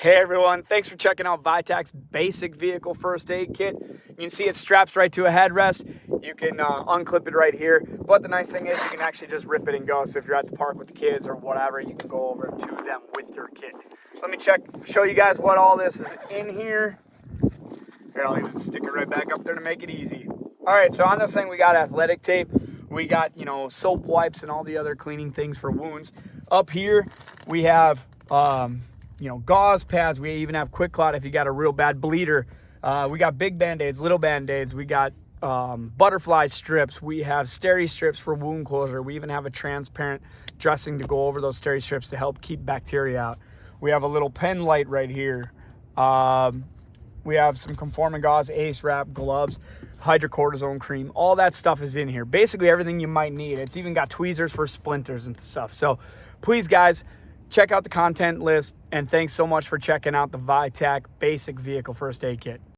Hey everyone, thanks for checking out ViTAC's basic vehicle first aid kit. You can see it straps right to a headrest. You can unclip it right here, but the nice thing is you can actually just rip it and go. So if you're at the park with the kids or whatever, you can go over to them with your kit. Let me show you guys what all this is in here. Here, I'll even stick it right back up there to make it easy. All right, so on this thing we got athletic tape. We got, soap wipes and all the other cleaning things for wounds. Up here we have gauze pads. We even have Quick Clot if you got a real bad bleeder. We got big Band-Aids, little Band-Aids. We got butterfly strips. We have steri strips for wound closure. We even have a transparent dressing to go over those steri strips to help keep bacteria out. We have a little pen light right here. We have some conforming gauze, ace wrap, gloves, hydrocortisone cream. All that stuff is in here. Basically everything you might need. It's even got tweezers for splinters and stuff. So please, guys, check out the content list, and thanks so much for checking out the ViTAC Basic Vehicle First Aid Kit.